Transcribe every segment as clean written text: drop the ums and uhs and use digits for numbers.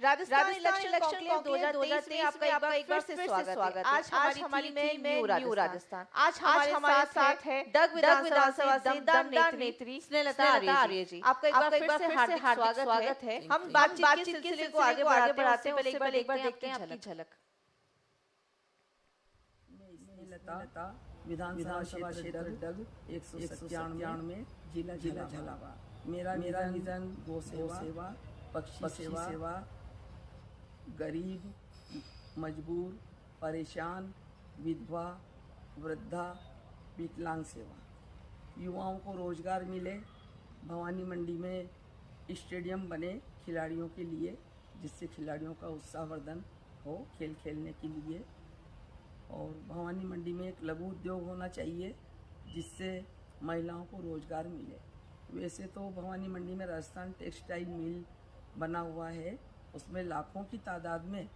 Rajasthan election conclave 2023 में आपका एक बार फिर से स्वागत है। आज हमारी टीम में न्यू राजस्थान। आज हमारे साथ है डग विधानसभा से दमदार नेत्री स्नेहलता आर्य जी। आपका एक बार फिर से हार्दिक स्वागत है। हम बातचीत के सिलसिले को आगे बढ़ाते हैं, उससे पहले एक बार देखते हैं आपकी झलक। स्नेहलता विधानसभा क्षेत्र डग 197 में जिला झालावाड़। मेरा विजन गौ सेवा, पक्षी सेवा, गरीब, मजबूर, परेशान, विधवा, वृद्धा, विकलांग सेवा। युवाओं को रोजगार मिले, भवानी मंडी में स्टेडियम बने खिलाड़ियों के लिए, जिससे खिलाड़ियों का उत्साहवर्धन हो खेल खेलने के लिए। और भवानी मंडी में एक लघु उद्योग होना चाहिए जिससे महिलाओं को रोजगार मिले। वैसे तो भवानी मंडी में राजस्थान टेक्सटाइल मिल बना हुआ है, उसमें लाखों की तादाद में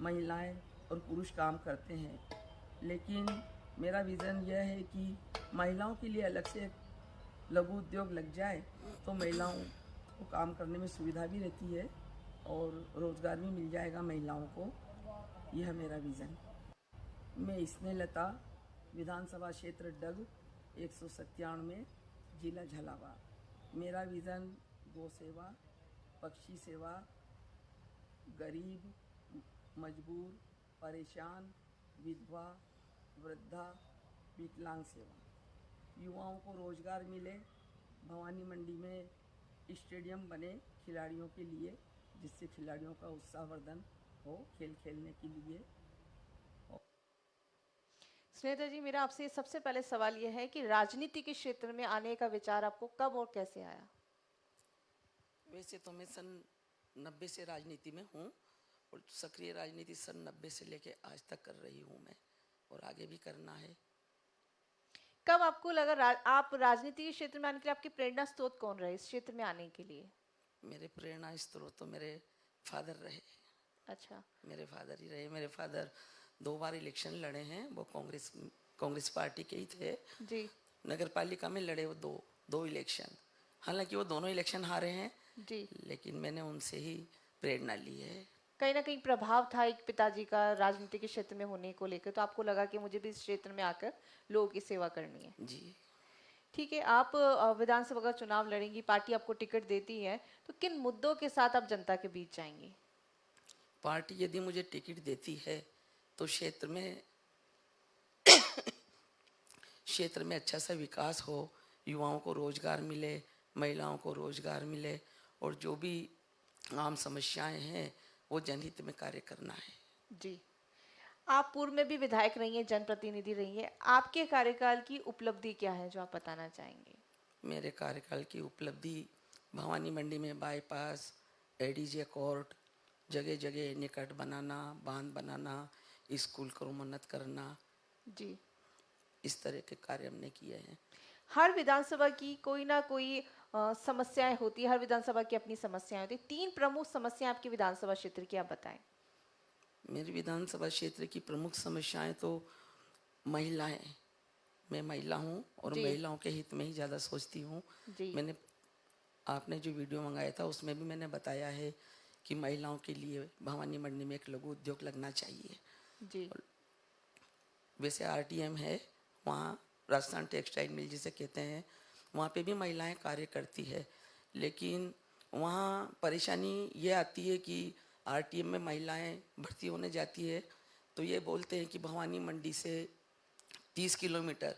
महिलाएं और पुरुष काम करते हैं, लेकिन मेरा विज़न यह है कि महिलाओं के लिए अलग से लघु उद्योग लग जाए तो महिलाओं को काम करने में सुविधा भी रहती है और रोज़गार भी मिल जाएगा महिलाओं को। यह मेरा विज़न। मैं स्नेहलता विधानसभा क्षेत्र डग 197 में जिला झालावाड़। मेरा विज़न गौ सेवा, पक्षी सेवा, गरीब, मजबूर, परेशान, विधवा, वृद्धा, विकलांग सेवा। युवाओं को रोजगार मिले, भवानी मंडी में स्टेडियम बने खिलाड़ियों के लिए, जिससे खिलाड़ियों का उत्साहवर्धन हो खेल खेलने के लिए। स्नेहलता जी, मेरा आपसे सबसे पहले सवाल यह है कि राजनीति के क्षेत्र में आने का विचार आपको कब और कैसे आया? वैसे तो मैं सन 90 से राजनीति में हूँ और सक्रिय राजनीति सन 90 से लेके आज तक कर रही हूँ मैं, और आगे भी करना है। कब आपको लगा आप राजनीति के क्षेत्र में आने के लिए आपकी प्रेरणा स्रोत कौन रहे इस क्षेत्र में आने के लिए? मेरे प्रेरणा स्रोत तो मेरे फादर रहे। अच्छा। मेरे फादर ही रहे। मेरे फादर 2 बार इलेक्शन लड़े हैं, वो कांग्रेस पार्टी के ही थे जी। नगर पालिका में लड़े वो दो इलेक्शन। हालांकि वो दोनों इलेक्शन हारे हैं जी, लेकिन मैंने उनसे ही प्रेरणा ली है। कहीं ना कहीं प्रभाव था एक पिताजी का राजनीति के क्षेत्र में होने को लेकर, तो आपको लगा कि मुझे भी इस क्षेत्र में आकर लोगों की सेवा करनी है। जी। ठीक है, आप विधानसभा का चुनाव लड़ेंगी, पार्टी आपको टिकट देती है, तो किन मुद्दों के साथ आप जनता के बीच जाएंगी? पार्टी यदि मुझे टिकट देती है तो क्षेत्र में अच्छा सा विकास हो, युवाओं को रोजगार मिले, महिलाओं को रोजगार मिले, और जो भी आम समस्याएं हैं वो जनहित में कार्य करना है। जी, आप पूर्व में भी विधायक रही हैं, जनप्रतिनिधि रही हैं, आपके कार्यकाल की उपलब्धि क्या है जो आप बताना चाहेंगे? मेरे कार्यकाल की उपलब्धि भवानी मंडी में बाईपास, एडीजे कोर्ट, जगह जगह निकट बनाना, बांध बनाना, स्कूल को उन्नत करना, जी, इस तरह के कार्य हमने किए हैं। हर विधानसभा की कोई ना कोई समस्याएं होती है, हर विधानसभा की अपनी समस्याएं होती है। 3 प्रमुख समस्याएं आपकी विधानसभा क्षेत्र की आप बताएं। मेरी विधानसभा क्षेत्र की प्रमुख समस्याएं तो महिलाएं। मैं महिला हूं और जी, महिलाओं के हित में ही ज़्यादा सोचती हूं। जी, मैंने आपने जो वीडियो मंगाया था उसमें भी मैंने बताया है कि महिलाओं के लिए भवानी मंडी में एक लघु उद्योग लगना चाहिए। जी, वैसे आरटीएम है वहाँ, राजस्थान टेक्सटाइल मिल जिसे कहते हैं, वहाँ पे भी महिलाएं कार्य करती है, लेकिन वहाँ परेशानी ये आती है कि आरटीएम में महिलाएं भर्ती होने जाती है तो ये बोलते हैं कि भवानी मंडी से 30 किलोमीटर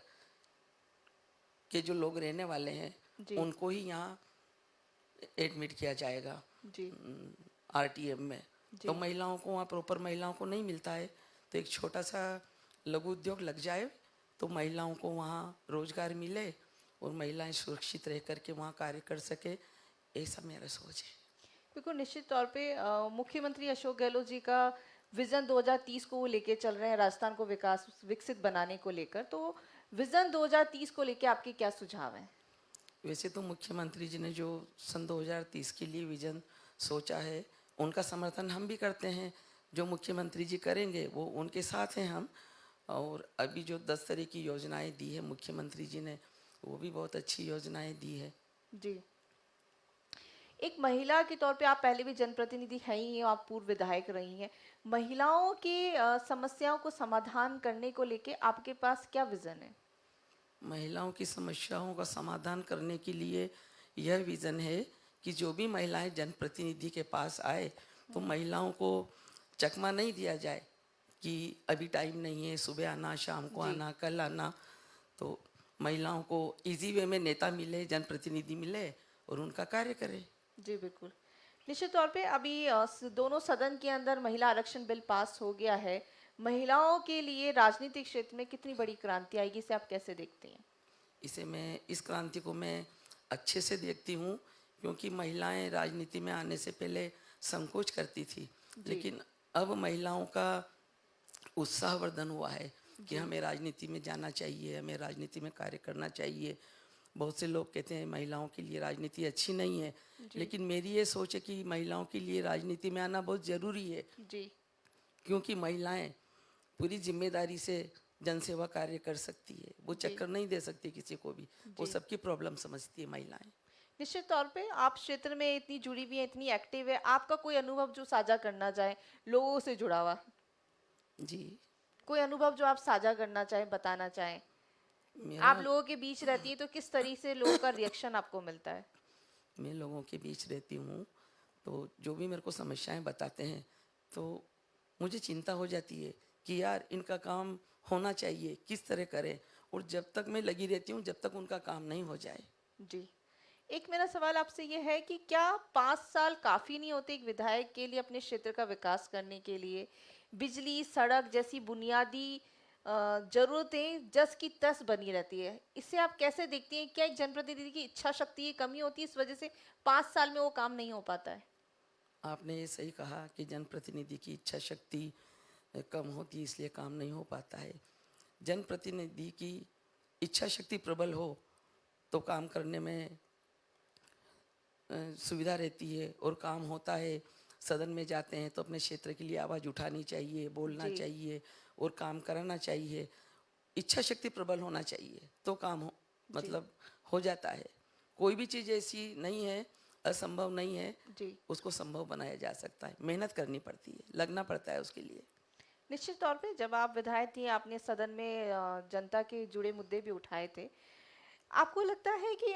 के जो लोग रहने वाले हैं जी, उनको ही यहाँ एडमिट किया जाएगा जी, आरटीएम में। जी, तो महिलाओं को वहाँ प्रॉपर महिलाओं को नहीं मिलता है, तो एक छोटा सा लघु उद्योग लग जाए तो महिलाओं को वहाँ रोजगार मिले और महिलाएं सुरक्षित रह करके वहाँ कार्य कर सके, ऐसा मेरा सोच है। बिल्कुल निश्चित तौर पे मुख्यमंत्री अशोक गहलोत जी का विजन 2030 को वो लेके चल रहे हैं, राजस्थान को विकसित बनाने को लेकर। तो विजन 2030 को लेके आपके क्या सुझाव हैं? वैसे तो मुख्यमंत्री जी ने जो सन 2030 के लिए विजन सोचा है उनका समर्थन हम भी करते हैं। जो मुख्यमंत्री जी करेंगे वो उनके साथ हैं हम। और अभी जो 10 तरह की योजनाएं दी है मुख्यमंत्री जी ने, वो भी बहुत अच्छी योजनाएं दी है। जी, एक महिला के तौर पे आप पहले भी जनप्रतिनिधि हैं ही हैं, आप पूर्व विधायक रही हैं। महिलाओं की समस्याओं को समाधान करने को लेके आपके पास क्या विजन है? महिलाओं की समस्याओं का समाधान करने के लिए यह विज़न है कि जो भी महिलाएं जनप्रतिनिधि के पास आए तो महिलाओं को चकमा नहीं दिया जाए कि अभी टाइम नहीं है, सुबह आना, शाम को आना, कल आना। तो महिलाओं को इजी वे में नेता मिले, जनप्रतिनिधि मिले और उनका कार्य करे। जी बिल्कुल। निश्चित तौर पे अभी दोनों सदन के अंदर महिला आरक्षण बिल पास हो गया है। महिलाओं के लिए राजनीतिक क्षेत्र में कितनी बड़ी क्रांति आएगी, इसे आप कैसे देखते हैं? इस क्रांति को मैं अच्छे से देखती हूँ, क्योंकि महिलाएं राजनीति में आने से पहले संकोच करती थी, लेकिन अब महिलाओं का उत्साहवर्धन हुआ है कि हमें राजनीति में जाना चाहिए, हमें राजनीति में कार्य करना चाहिए। बहुत से लोग कहते हैं महिलाओं के लिए राजनीति अच्छी नहीं है, लेकिन मेरी ये सोच है कि महिलाओं के लिए राजनीति में आना बहुत ज़रूरी है। जी। क्योंकि महिलाएं पूरी जिम्मेदारी से जनसेवा कार्य कर सकती है, वो चक्कर नहीं दे सकती किसी को भी, वो सबकी प्रॉब्लम समझती है महिलाएं। निश्चित तौर पे आप क्षेत्र में इतनी जुड़ी हुई हैं, इतनी एक्टिव है, आपका कोई अनुभव जो साझा करना चाहे लोगों से जुड़ा हुआ? जी, कोई अनुभव जो आप साझा करना चाहें, बताना चाहें? मेरा आप लोगों के बीच रहती है तो किस तरीके से लोगों का रिएक्शन आपको मिलता है? मैं लोगों के बीच रहती हूँ तो जो भी मेरे को समस्याएं बताते हैं तो मुझे चिंता हो जाती है कि यार इनका काम होना चाहिए, किस तरह करें। और जब तक मैं लगी रहती हूँ, जब तक उनका काम नहीं हो जाए। जी। एक मेरा सवाल आपसे ये है कि क्या 5 साल काफ़ी नहीं होते एक विधायक के लिए अपने क्षेत्र का विकास करने के लिए? बिजली, सड़क जैसी बुनियादी ज़रूरतें जस की तस बनी रहती है। इसे आप कैसे देखती हैं? क्या एक जनप्रतिनिधि की इच्छा शक्ति की कमी होती है, इस वजह से 5 साल में वो काम नहीं हो पाता है? आपने ये सही कहा कि जनप्रतिनिधि की इच्छा शक्ति कम होती है, इसलिए काम नहीं हो पाता है। जनप्रतिनिधि की इच्छा शक्ति प्रबल हो तो काम करने में सुविधा रहती है और काम होता है। सदन में जाते हैं तो अपने क्षेत्र के लिए आवाज़ उठानी चाहिए, बोलना चाहिए और काम कराना चाहिए। इच्छा शक्ति प्रबल होना चाहिए तो काम मतलब हो जाता है। कोई भी चीज़ ऐसी नहीं है, असंभव नहीं है, उसको संभव बनाया जा सकता है। मेहनत करनी पड़ती है, लगना पड़ता है उसके लिए। निश्चित तौर पे जब आप विधायक थी, आपने सदन में जनता के जुड़े मुद्दे भी उठाए थे। आपको लगता है कि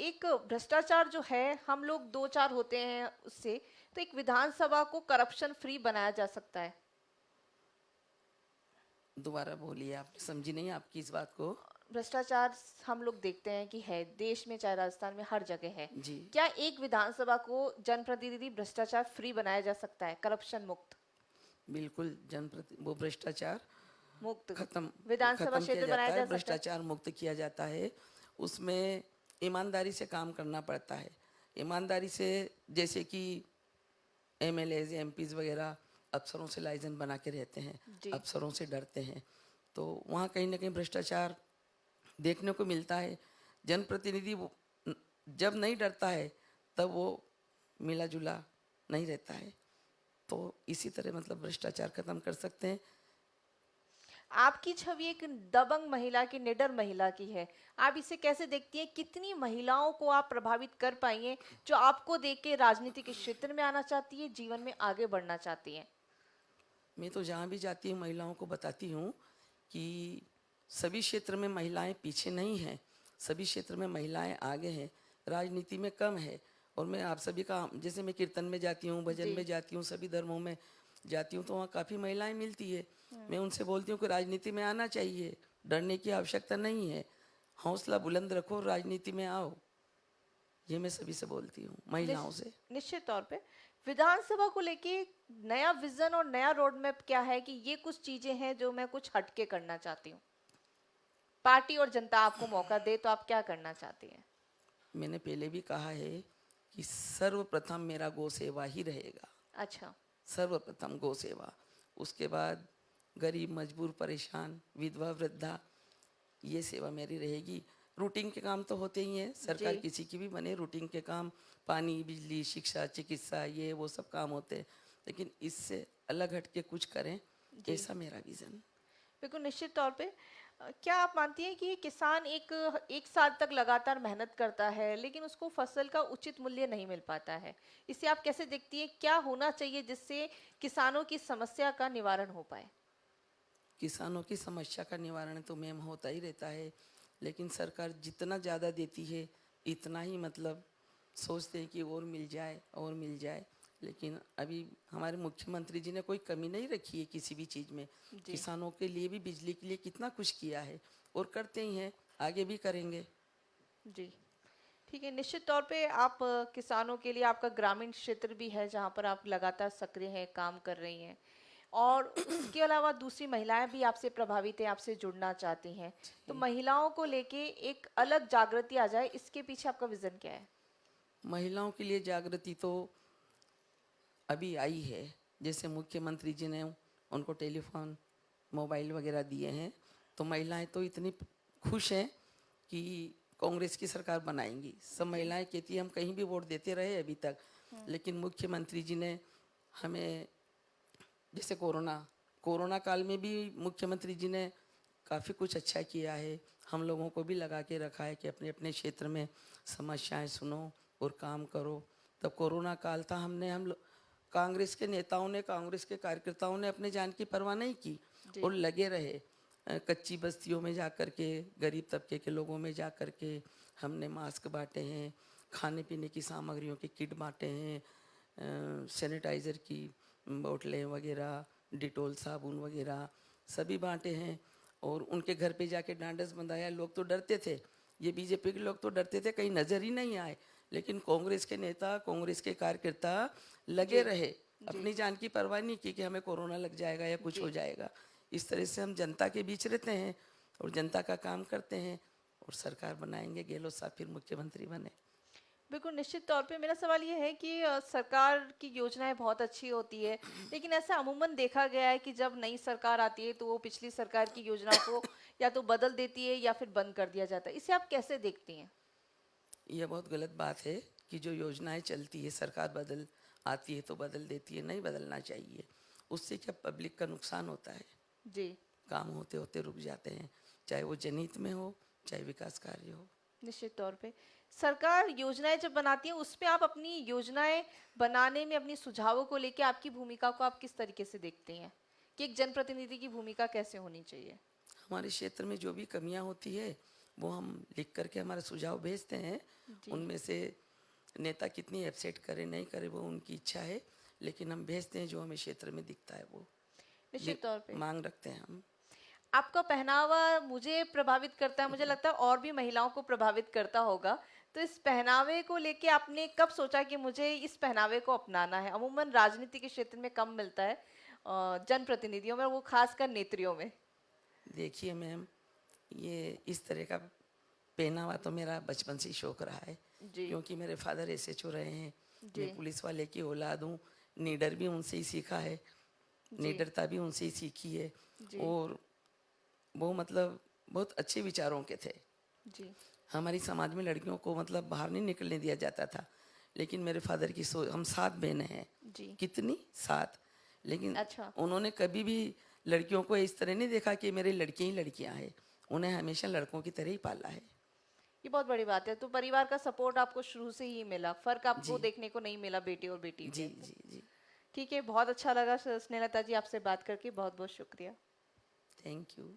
एक भ्रष्टाचार जो है, हम लोग 2-4 होते हैं उससे, तो एक विधानसभा को करप्शन फ्री बनाया जा सकता है? दोबारा बोलिए, आप समझी नहीं आपकी इस बात को। भ्रष्टाचार हम लोग देखते हैं कि है देश में, चाहे राजस्थान में, हर जगह है। जी, क्या एक विधानसभा को जनप्रतिनिधि भ्रष्टाचार फ्री बनाया जा सकता है, करप्शन मुक्त? बिल्कुल। वो भ्रष्टाचार मुक्त खत्म विधानसभा किया क्षेत्र जाता बनाया है, जा सकता है? भ्रष्टाचार मुक्त किया जाता है। उसमें ईमानदारी से काम करना पड़ता है। ईमानदारी से, जैसे कि एमएलएज, एमपीज वगैरह अफसरों से लाइसेंस बना के रहते हैं, अफसरों से डरते हैं, तो वहाँ कहीं ना कहीं भ्रष्टाचार देखने को मिलता है। जनप्रतिनिधि जब नहीं डरता है तब वो मिला जुला नहीं रहता है। तो इसी तरह मतलब भ्रष्टाचार खत्म कर सकते हैं। आपकी छवि एक दबंग महिला की, निडर महिला की है। आप इसे कैसे देखती हैं? कितनी महिलाओं को आप प्रभावित कर पाई हैं जो आपको देख के राजनीति के क्षेत्र में आना चाहती है, जीवन में आगे बढ़ना चाहती हैं? मैं तो जहाँ भी जाती हूँ महिलाओं को बताती हूँ कि सभी क्षेत्र में महिलाएं पीछे नहीं हैं, सभी क्षेत्र में महिलाएं आगे हैं, राजनीति में कम है। और मैं आप सभी का, जैसे मैं कीर्तन में जाती हूँ, भजन में जाती हूँ, सभी धर्मों में जाती हूँ, तो वहाँ काफ़ी महिलाएं मिलती है। मैं उनसे बोलती हूँ कि राजनीति में आना चाहिए, डरने की आवश्यकता नहीं है, हौसला बुलंद रखो, राजनीति में आओ। ये मैं सभी से बोलती हूँ, महिलाओं से। निश्चित तौर पे विधानसभा को लेके नया विजन और नया रोड मैप क्या है कि ये कुछ चीजें हैं जो मैं कुछ हटके करना चाहती हूँ? पार्टी और जनता आपको मौका दे तो आप क्या करना चाहती हैं? मैंने पहले भी कहा है कि सर्वप्रथम मेरा गौ सेवा ही रहेगा। अच्छा। सर्वप्रथम गौ सेवा, उसके बाद गरीब, मजबूर, परेशान, विधवा, वृद्धा, ये सेवा मेरी रहेगी। रूटीन के काम तो होते ही हैं, सरकार किसी की भी बने, रूटीन के काम, पानी, बिजली, शिक्षा, चिकित्सा, ये वो सब काम होते हैं, लेकिन इससे अलग हट के कुछ करें, ऐसा मेरा विज़न। बिल्कुल निश्चित तौर पे क्या आप मानती हैं कि किसान एक साल तक लगातार मेहनत करता है लेकिन उसको फसल का उचित मूल्य नहीं मिल पाता है? इसे आप कैसे देखती हैं? क्या होना चाहिए जिससे किसानों की समस्या का निवारण हो पाए? किसानों की समस्या का निवारण तो मैम होता ही रहता है, लेकिन सरकार जितना ज़्यादा देती है इतना ही मतलब सोचते हैं कि और मिल जाए। लेकिन अभी हमारे मुख्यमंत्री जी ने कोई कमी नहीं रखी है किसी भी चीज़ में। जी। किसानों के लिए भी बिजली के लिए कितना कुछ किया है और करते ही हैं, आगे भी करेंगे। जी। ठीक है, निश्चित तौर पे आप किसानों के लिए आपका ग्रामीण क्षेत्र भी है जहाँ पर आप लगातार सक्रिय हैं, काम कर रही हैं, और उसके अलावा दूसरी महिलाएं भी आपसे प्रभावित हैं, आपसे जुड़ना चाहती हैं। तो जी। महिलाओं को लेके एक अलग जागृति आ जाए, इसके पीछे आपका विजन क्या है? महिलाओं के लिए जागृति तो अभी आई है। जैसे मुख्यमंत्री जी ने उनको टेलीफोन मोबाइल वगैरह दिए हैं, तो महिलाएं तो इतनी खुश हैं कि कांग्रेस की सरकार बनाएंगी। सब महिलाएं कहती हैं हम कहीं भी वोट देते रहे अभी तक, लेकिन मुख्यमंत्री जी ने हमें, जैसे कोरोना काल में भी मुख्यमंत्री जी ने काफ़ी कुछ अच्छा किया है। हम लोगों को भी लगा के रखा है कि अपने अपने क्षेत्र में समस्याएं सुनो और काम करो। तब कोरोना काल था, हम लोग कांग्रेस के नेताओं ने, कांग्रेस के कार्यकर्ताओं ने अपने जान की परवाह नहीं की और लगे रहे। कच्ची बस्तियों में जा कर के, गरीब तबके के लोगों में जा कर के हमने मास्क बांटे हैं, खाने पीने की सामग्रियों के किट बांटे हैं, सैनिटाइज़र की बोतलें वगैरह, डिटोल साबुन वगैरह सभी बांटे हैं। और उनके घर पे जाके डांडस बंधाया। लोग तो डरते थे, ये बीजेपी के लोग तो डरते थे कहीं नज़र ही नहीं आए, लेकिन कांग्रेस के नेता, कांग्रेस के कार्यकर्ता लगे रहे, अपनी जान की परवाह नहीं की कि हमें कोरोना लग जाएगा या कुछ हो जाएगा। इस तरह से हम जनता के बीच रहते हैं और जनता का काम करते हैं और सरकार बनाएंगे। गहलोत साहब फिर मुख्यमंत्री बने। बिल्कुल, निश्चित तौर पे मेरा सवाल ये है कि सरकार की योजनाएं बहुत अच्छी होती है, लेकिन ऐसा अमूमन देखा गया है कि जब नई सरकार आती है तो वो पिछली सरकार की योजना को या तो बदल देती है या फिर बंद कर दिया जाता है। इसे आप कैसे देखती हैं? यह बहुत गलत बात है कि जो योजनाएं चलती है सरकार बदल आती है तो बदल देती है। नहीं बदलना चाहिए, उससे क्या पब्लिक का नुकसान होता है। जी। काम होते होते रुक जाते हैं, चाहे वो जनहित में हो चाहे विकास कार्य हो। निश्चित तौर पे सरकार योजनाएं जब बनाती है उसमें आप अपनी योजनाएं बनाने में अपनी सुझावों को लेके आपकी भूमिका को आप किस तरीके से देखते हैं कि एक जनप्रतिनिधि की भूमिका कैसे होनी चाहिए? हमारे क्षेत्र में जो भी कमियां होती है वो हम लिख करके हमारा सुझाव भेजते हैं। उनमें से नेता कितनी अपसेट करे नहीं करे वो उनकी इच्छा है, लेकिन हम भेजते हैं जो हमें क्षेत्र में दिखता है वो निश्चित तौर पे मांग रखते हैं हम। आपका पहनावा मुझे प्रभावित करता है, मुझे लगता है और भी महिलाओं को प्रभावित करता होगा। तो इस पहनावे को लेके आपने कब सोचा कि मुझे इस पहनावे को अपनाना है? अमूमन राजनीति के क्षेत्र में कम मिलता है, जनप्रतिनिधियों में, वो खासकर नेत्रियों में। देखिए मैम, ये इस तरह का पहनावा तो मेरा बचपन से ही शौक रहा है, क्योंकि मेरे फादर एसएचओ रहे हैं। मैं पुलिस वाले की औलाद हूँ। निडर भी उनसे ही सीखा है, निडरता भी उनसे ही सीखी है। और वो मतलब बहुत अच्छे विचारों के थे। जी। हमारी समाज में लड़कियों को मतलब बाहर नहीं निकलने दिया जाता था, लेकिन मेरे फादर की सोच, हम 7 बहनें हैं। कितनी? 7। लेकिन अच्छा। उन्होंने कभी भी लड़कियों को इस तरह नहीं देखा कि मेरी लड़कियां ही लड़कियां हैं। उन्हें हमेशा लड़कों की तरह ही पाला है। ये बहुत बड़ी बात है। तो परिवार का सपोर्ट आपको शुरू से ही मिला, फर्क आपको देखने को नहीं मिला बेटे और बेटी जी में। जी जी। ठीक है, बहुत अच्छा लगा स्नेहलता जी आपसे बात करके, बहुत बहुत शुक्रिया। Thank you.